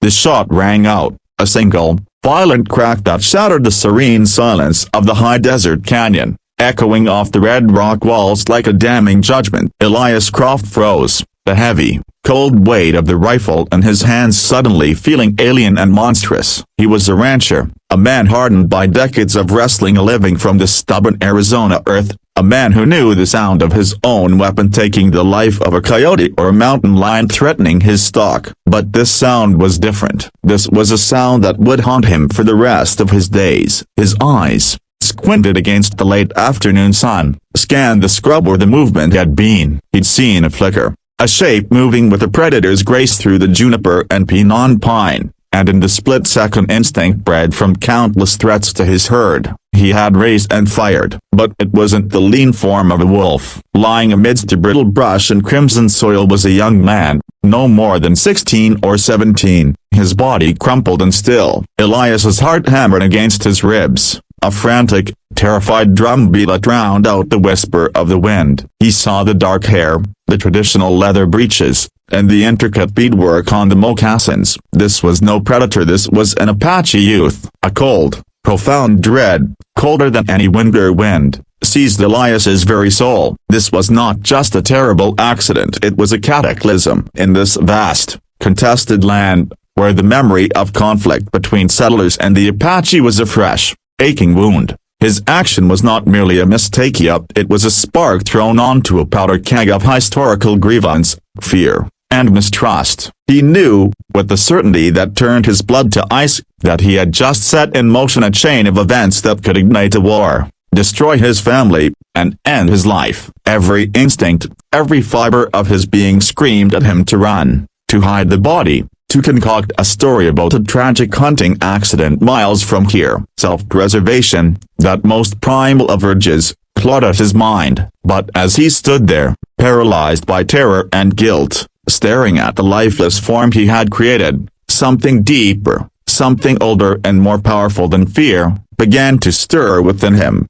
The shot rang out, a single, violent crack that shattered the serene silence of the high desert canyon, echoing off the red rock walls like a damning judgment. Elias Croft froze, the heavy, cold weight of the rifle in his hands suddenly feeling alien and monstrous. He was a rancher, a man hardened by decades of wrestling a living from the stubborn Arizona earth, a man who knew the sound of his own weapon taking the life of a coyote or a mountain lion threatening his stock. But this sound was different. This was a sound that would haunt him for the rest of his days. His eyes, squinted against the late afternoon sun, scanned the scrub where the movement had been. He'd seen a flicker, a shape moving with a predator's grace through the juniper and pinon pine, and in the split-second instinct bred from countless threats to his herd, he had raised and fired. But it wasn't the lean form of a wolf. Lying amidst the brittle brush and crimson soil was a young man, no more than 16 or 17, his body crumpled and still. Elias's heart hammered against his ribs. A frantic, terrified drumbeat that drowned out the whisper of the wind. He saw the dark hair, the traditional leather breeches, and the intricate beadwork on the moccasins. This was no predator, this was an Apache youth. A cold, profound dread, colder than any winter wind, seized Elias's very soul. This was not just a terrible accident, it was a cataclysm. In this vast, contested land, where the memory of conflict between settlers and the Apache was a fresh, aching wound, his action was not merely a mistake, it was a spark thrown onto a powder keg of historical grievance, fear, and mistrust. He knew, with the certainty that turned his blood to ice, that he had just set in motion a chain of events that could ignite a war, destroy his family, and end his life. Every instinct, every fiber of his being screamed at him to run, to hide the body, to concoct a story about a tragic hunting accident miles from here. Self-preservation, that most primal of urges, clawed at his mind. But as he stood there, paralyzed by terror and guilt, staring at the lifeless form he had created, something deeper, something older and more powerful than fear, began to stir within him.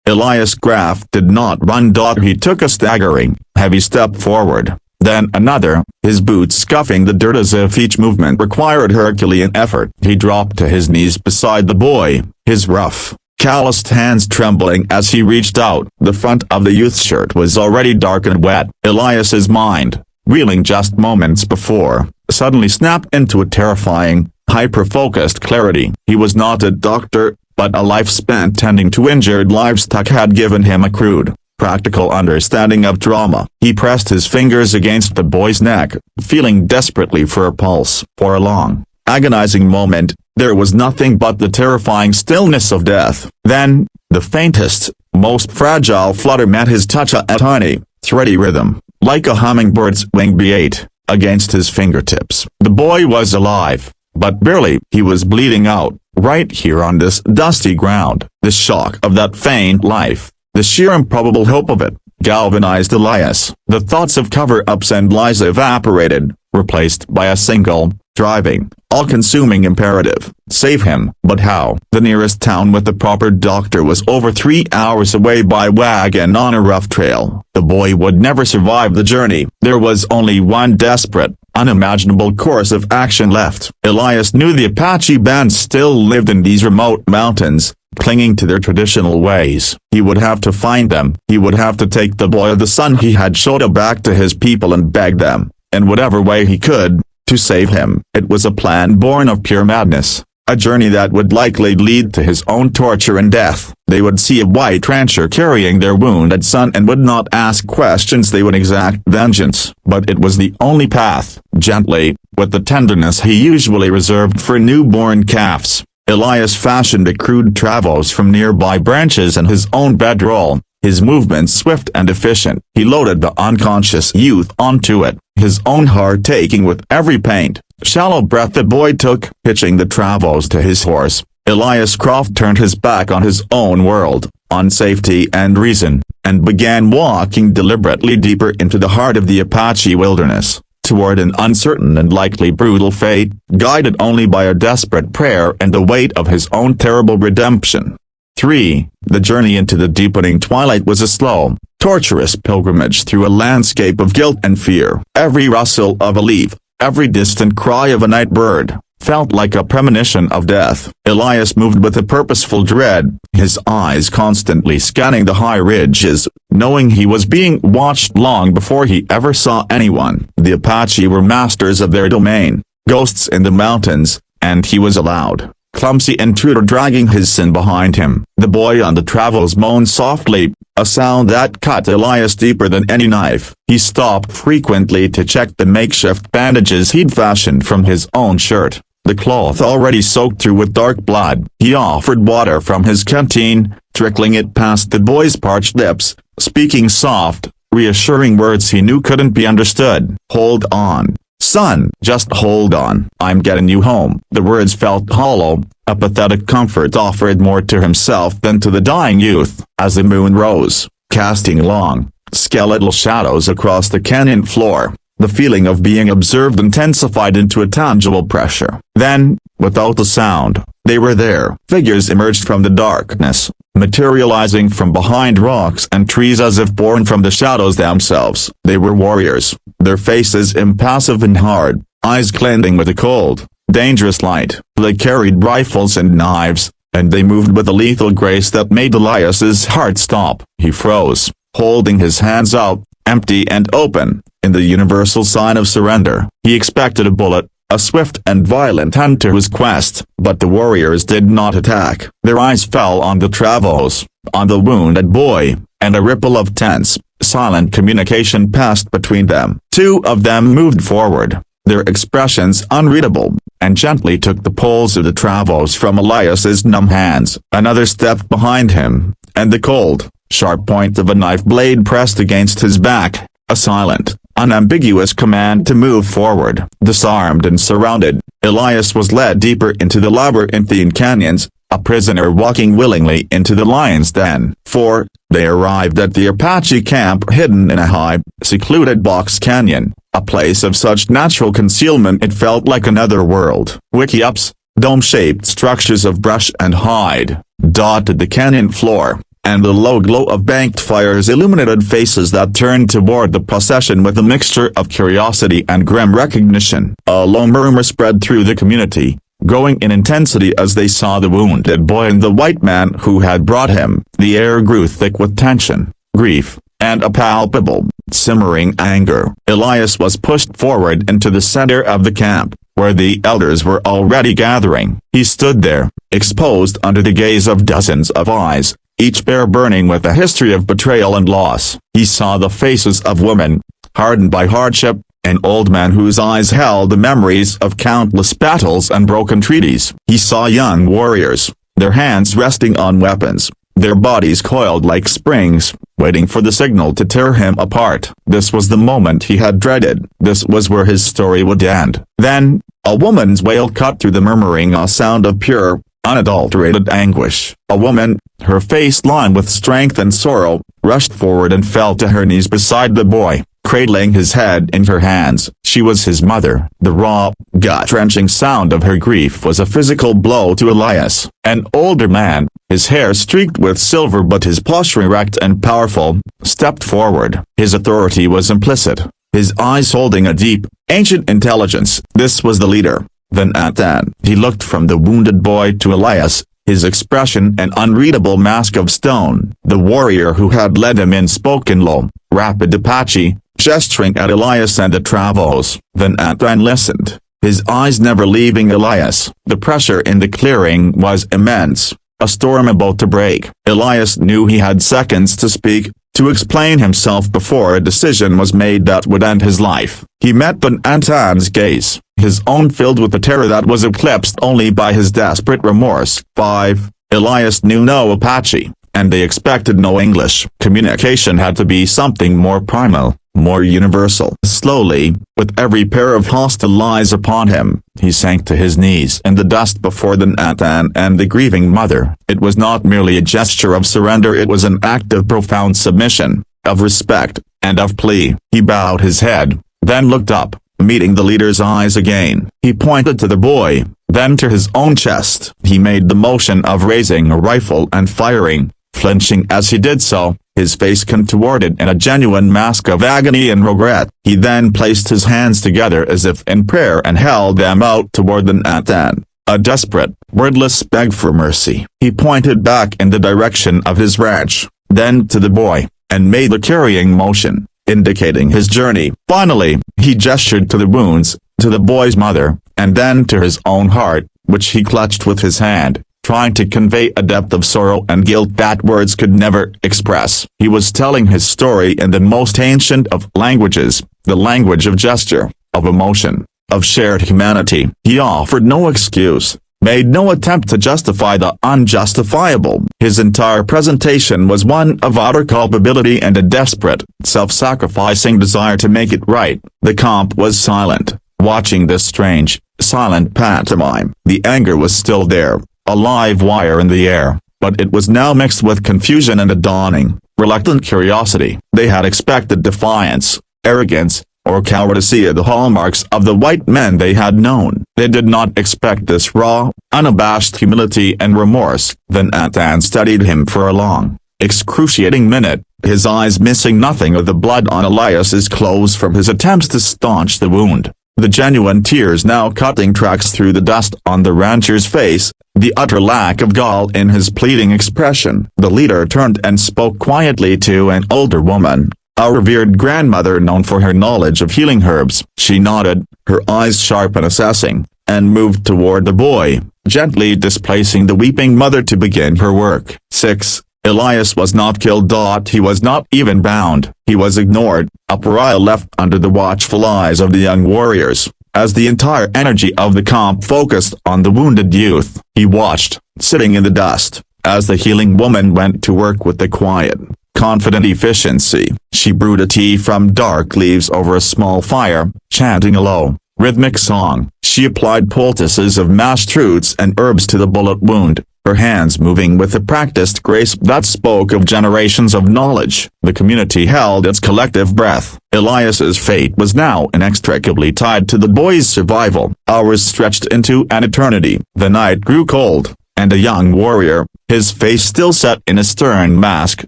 Elias Croft did not run. He took a staggering, heavy step forward. Then another, his boots scuffing the dirt as if each movement required Herculean effort. He dropped to his knees beside the boy, his rough, calloused hands trembling as he reached out. The front of the youth's shirt was already dark and wet. Elias's mind, reeling just moments before, suddenly snapped into a terrifying, hyper-focused clarity. He was not a doctor, but a life spent tending to injured livestock had given him a crude, practical understanding of trauma. He pressed his fingers against the boy's neck, feeling desperately for a pulse. For a long, agonizing moment, there was nothing but the terrifying stillness of death. Then, the faintest, most fragile flutter met his touch, a tiny, thready rhythm, like a hummingbird's wing beat, against his fingertips. The boy was alive, but barely. He was bleeding out, right here on this dusty ground. The shock of that faint life, the sheer improbable hope of it, galvanized Elias. The thoughts of cover-ups and lies evaporated, replaced by a single, driving, all-consuming imperative: save him. But how? The nearest town with a proper doctor was over 3 hours away by wagon on a rough trail. The boy would never survive the journey. There was only one desperate, unimaginable course of action left. Elias knew the Apache band still lived in these remote mountains, clinging to their traditional ways. He would have to find them. He would have to take the boy of the sun he had showed back to his people and beg them, in whatever way he could, to save him. It was a plan born of pure madness, a journey that would likely lead to his own torture and death. They would see a white rancher carrying their wounded son and would not ask questions. They would exact vengeance. But it was the only path. Gently, with the tenderness he usually reserved for newborn calves, Elias fashioned a crude travois from nearby branches and his own bedroll, his movements swift and efficient. He loaded the unconscious youth onto it, his own heart taking with every pained, shallow breath the boy took. Hitching the travois to his horse, Elias Croft turned his back on his own world, on safety and reason, and began walking deliberately deeper into the heart of the Apache wilderness, toward an uncertain and likely brutal fate, guided only by a desperate prayer and the weight of his own terrible redemption. 3. The journey into the deepening twilight was a slow, torturous pilgrimage through a landscape of guilt and fear. Every rustle of a leaf, Every distant cry of a night bird felt like a premonition of death. Elias moved with a purposeful dread, his eyes constantly scanning the high ridges, knowing he was being watched long before he ever saw anyone. The Apache were masters of their domain, ghosts in the mountains, and he was a loud, clumsy intruder dragging his sin behind him. The boy on the travels moaned softly, a sound that cut Elias deeper than any knife. He stopped frequently to check the makeshift bandages he'd fashioned from his own shirt, the cloth already soaked through with dark blood. He offered water from his canteen, trickling it past the boy's parched lips, speaking soft, reassuring words he knew couldn't be understood. "Hold on, son, just hold on. I'm getting you home." The words felt hollow, a pathetic comfort offered more to himself than to the dying youth. As the moon rose, casting long, skeletal shadows across the canyon floor, the feeling of being observed intensified into a tangible pressure. Then, without a sound, they were there. Figures emerged from the darkness, materializing from behind rocks and trees as if born from the shadows themselves. They were warriors, their faces impassive and hard, eyes glending with a cold, dangerous light. They carried rifles and knives, and they moved with a lethal grace that made Elias's heart stop. He froze, holding his hands out, empty and open, in the universal sign of surrender. He expected a bullet, a swift and violent end to his quest, but the warriors did not attack. Their eyes fell on the travels, on the wounded boy, and a ripple of tense, silent communication passed between them. Two of them moved forward, their expressions unreadable, and gently took the poles of the travels from Elias's numb hands. Another stepped behind him, and the cold, sharp point of a knife blade pressed against his back, a silent, unambiguous command to move forward. Disarmed and surrounded, Elias was led deeper into the labyrinthine canyons, a prisoner walking willingly into the lion's den. For, they arrived at the Apache camp hidden in a high, secluded box canyon, a place of such natural concealment it felt like another world. Wickiups, dome-shaped structures of brush and hide, dotted the canyon floor, and the low glow of banked fires illuminated faces that turned toward the procession with a mixture of curiosity and grim recognition. A low murmur spread through the community, growing in intensity as they saw the wounded boy and the white man who had brought him. The air grew thick with tension, grief, and a palpable, simmering anger. Elias was pushed forward into the center of the camp, where the elders were already gathering. He stood there, exposed under the gaze of dozens of eyes, each pair burning with a history of betrayal and loss. He saw the faces of women, hardened by hardship, an old man whose eyes held the memories of countless battles and broken treaties. He saw young warriors, their hands resting on weapons, their bodies coiled like springs, waiting for the signal to tear him apart. This was the moment he had dreaded. This was where his story would end. Then, a woman's wail cut through the murmuring, a sound of pure, unadulterated anguish. A woman, her face lined with strength and sorrow, rushed forward and fell to her knees beside the boy, cradling his head in her hands. She was his mother. The raw, gut-wrenching sound of her grief was a physical blow to Elias. An older man, his hair streaked with silver but his posture erect and powerful, stepped forward. His authority was implicit, his eyes holding a deep, ancient intelligence. This was the leader. Then at that, he looked from the wounded boy to Elias, his expression an unreadable mask of stone. The warrior who had led him in spoke in low, rapid Apache, gesturing at Elias and the travels. Then Atan listened, his eyes never leaving Elias. The pressure in the clearing was immense, a storm about to break. Elias knew he had seconds to speak, to explain himself before a decision was made that would end his life. He met Van Antan's gaze, his own filled with a terror that was eclipsed only by his desperate remorse. 5. Elias knew no Apache, and they expected no English. Communication had to be something more primal, more universal. Slowly, with every pair of hostile eyes upon him, he sank to his knees in the dust before the Natan and the grieving mother. It was not merely a gesture of surrender, it was an act of profound submission, of respect, and of plea. He bowed his head, then looked up, meeting the leader's eyes again. He pointed to the boy, then to his own chest. He made the motion of raising a rifle and firing, flinching as he did so, his face contorted in a genuine mask of agony and regret. He then placed his hands together as if in prayer and held them out toward the Nathan. A desperate, wordless beg for mercy. He pointed back in the direction of his ranch, then to the boy, and made the carrying motion, indicating his journey. Finally, he gestured to the wounds, to the boy's mother, and then to his own heart, which he clutched with his hand, trying to convey a depth of sorrow and guilt that words could never express. He was telling his story in the most ancient of languages, the language of gesture, of emotion, of shared humanity. He offered no excuse, made no attempt to justify the unjustifiable. His entire presentation was one of utter culpability and a desperate, self-sacrificing desire to make it right. The comp was silent, watching this strange, silent pantomime. The anger was still there, a live wire in the air, but it was now mixed with confusion and a dawning, reluctant curiosity. They had expected defiance, arrogance, or cowardice, the hallmarks of the white men they had known. They did not expect this raw, unabashed humility and remorse. Then Nathan studied him for a long, excruciating minute, his eyes missing nothing of the blood on Elias's clothes from his attempts to staunch the wound, the genuine tears now cutting tracks through the dust on the rancher's face, the utter lack of gall in his pleading expression. The leader turned and spoke quietly to an older woman, a revered grandmother known for her knowledge of healing herbs. She nodded, her eyes sharp and assessing, and moved toward the boy, gently displacing the weeping mother to begin her work. 6. Elias was not killed. He was not even bound. He was ignored, a pariah left under the watchful eyes of the young warriors. As the entire energy of the camp focused on the wounded youth, he watched, sitting in the dust, as the healing woman went to work with the quiet, confident efficiency. She brewed a tea from dark leaves over a small fire, chanting a low, rhythmic song. She applied poultices of mashed roots and herbs to the bullet wound, her hands moving with a practiced grace that spoke of generations of knowledge. The community held its collective breath. Elias's fate was now inextricably tied to the boy's survival. Hours stretched into an eternity. The night grew cold, and a young warrior, his face still set in a stern mask,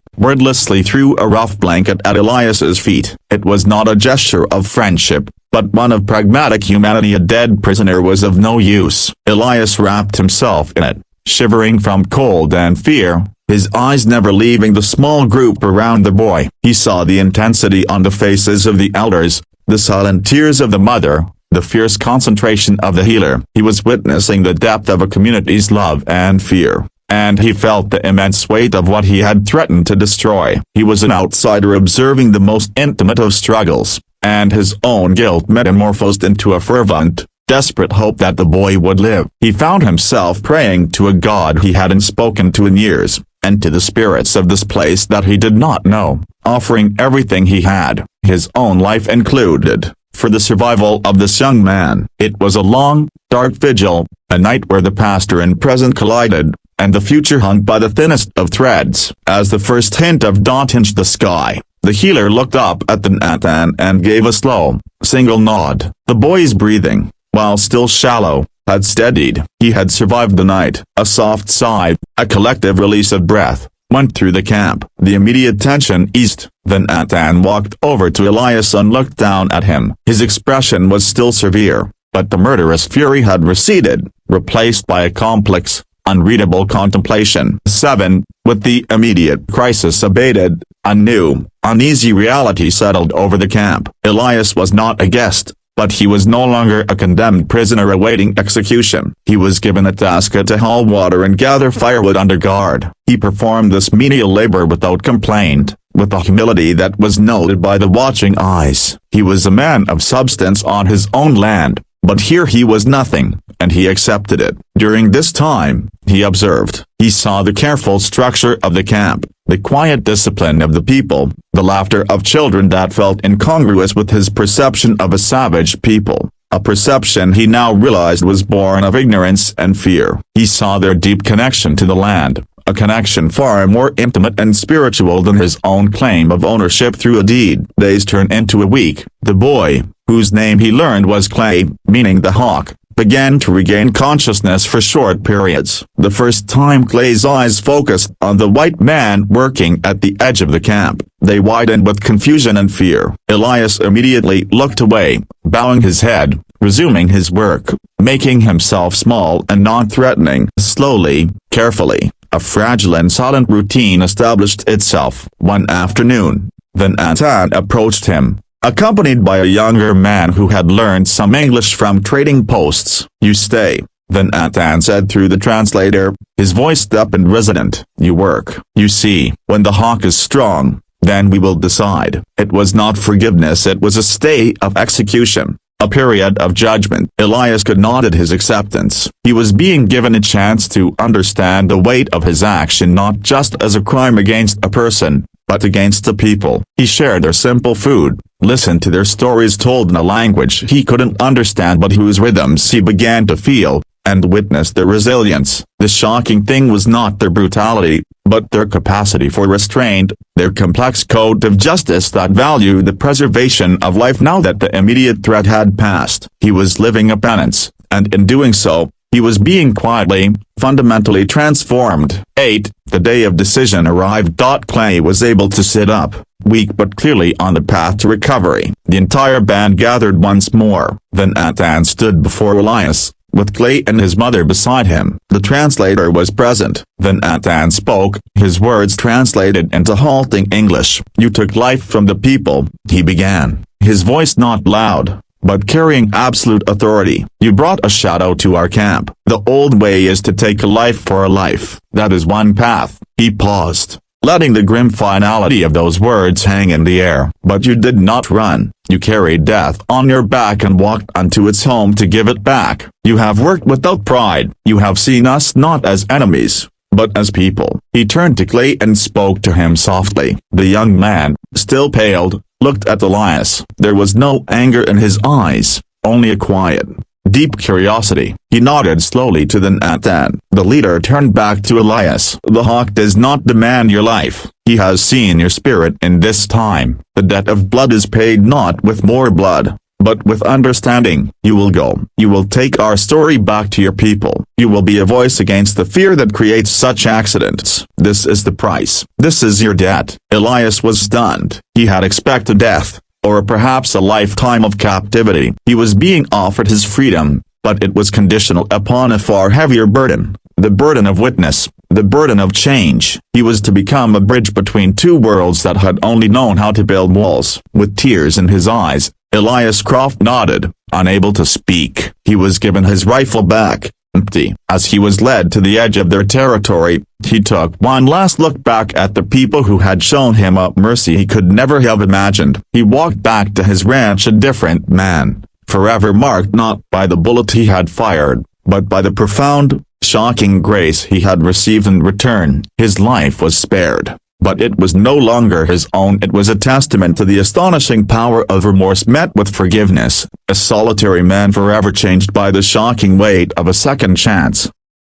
wordlessly threw a rough blanket at Elias's feet. It was not a gesture of friendship, but one of pragmatic humanity. A dead prisoner was of no use. Elias wrapped himself in it, shivering from cold and fear, his eyes never leaving the small group around the boy. He saw the intensity on the faces of the elders, the silent tears of the mother, the fierce concentration of the healer. He was witnessing the depth of a community's love and fear, and he felt the immense weight of what he had threatened to destroy. He was an outsider observing the most intimate of struggles, and his own guilt metamorphosed into a fervent, desperate hope that the boy would live. He found himself praying to a God he hadn't spoken to in years, and to the spirits of this place that he did not know, offering everything he had, his own life included, for the survival of this young man. It was a long, dark vigil, a night where the past and present collided, and the future hung by the thinnest of threads. As the first hint of dawn tinged the sky, the healer looked up at the Nathan and gave a slow, single nod. The boy's breathing, while still shallow, had steadied. He had survived the night. A soft sigh, a collective release of breath, went through the camp. The immediate tension eased. Then Nathan walked over to Elias and looked down at him. His expression was still severe, but the murderous fury had receded, replaced by a complex, unreadable contemplation. 7. With the immediate crisis abated, a new, uneasy reality settled over the camp. Elias was not a guest, but he was no longer a condemned prisoner awaiting execution. He was given a task to haul water and gather firewood under guard. He performed this menial labor without complaint, with a humility that was noted by the watching eyes. He was a man of substance on his own land, but here he was nothing, and he accepted it. During this time, he observed. He saw the careful structure of the camp, the quiet discipline of the people, the laughter of children that felt incongruous with his perception of a savage people, a perception he now realized was born of ignorance and fear. He saw their deep connection to the land, a connection far more intimate and spiritual than his own claim of ownership through a deed. Days turned into a week. The boy, whose name he learned was Clay, meaning the hawk, began to regain consciousness for short periods. The first time Clay's eyes focused on the white man working at the edge of the camp, they widened with confusion and fear. Elias immediately looked away, bowing his head, resuming his work, making himself small and non-threatening. Slowly, carefully, a fragile and silent routine established itself. One afternoon, Van Antan approached him, accompanied by a younger man who had learned some English from trading posts. "You stay," Van Antan said through the translator, his voice deep and resonant. "You work. You see, when the hawk is strong, then we will decide." It was not forgiveness, it was a stay of execution. A period of judgment. Elias could nod his acceptance. He was being given a chance to understand the weight of his action, not just as a crime against a person, but against the people. He shared their simple food, listened to their stories told in a language he couldn't understand but whose rhythms he began to feel, and witnessed their resilience. The shocking thing was not their brutality, but their capacity for restraint, their complex code of justice that valued the preservation of life. Now that the immediate threat had passed, he was living a penance, and in doing so, he was being quietly, fundamentally transformed. 8. The day of decision arrived. Clay was able to sit up, weak but clearly on the path to recovery. The entire band gathered once more. Van Antan stood before Elias, with Clay and his mother beside him. The translator was present. Van Antan spoke, his words translated into halting English. "You took life from the people," he began, his voice not loud, but carrying absolute authority. "You brought a shadow to our camp. The old way is to take a life for a life. That is one path." He paused, letting the grim finality of those words hang in the air. "But you did not run. You carried death on your back and walked unto its home to give it back. You have worked without pride. You have seen us not as enemies, but as people." He turned to Clay and spoke to him softly. The young man, still paled, looked at Elias. There was no anger in his eyes, only a quiet, deep curiosity. He nodded slowly to Van Antan. The leader turned back to Elias. "The hawk does not demand your life. He has seen your spirit in this time. The debt of blood is paid not with more blood, but with understanding. You will go. You will take our story back to your people. You will be a voice against the fear that creates such accidents. This is the price. This is your debt." Elias was stunned. He had expected death, or perhaps a lifetime of captivity. He was being offered his freedom, but it was conditional upon a far heavier burden, the burden of witness, the burden of change. He was to become a bridge between two worlds that had only known how to build walls. With tears in his eyes, Elias Croft nodded, unable to speak. He was given his rifle back, empty. As he was led to the edge of their territory, he took one last look back at the people who had shown him a mercy he could never have imagined. He walked back to his ranch a different man, forever marked not by the bullet he had fired, but by the profound, shocking grace he had received in return. His life was spared, but it was no longer his own. It was a testament to the astonishing power of remorse met with forgiveness, a solitary man forever changed by the shocking weight of a second chance.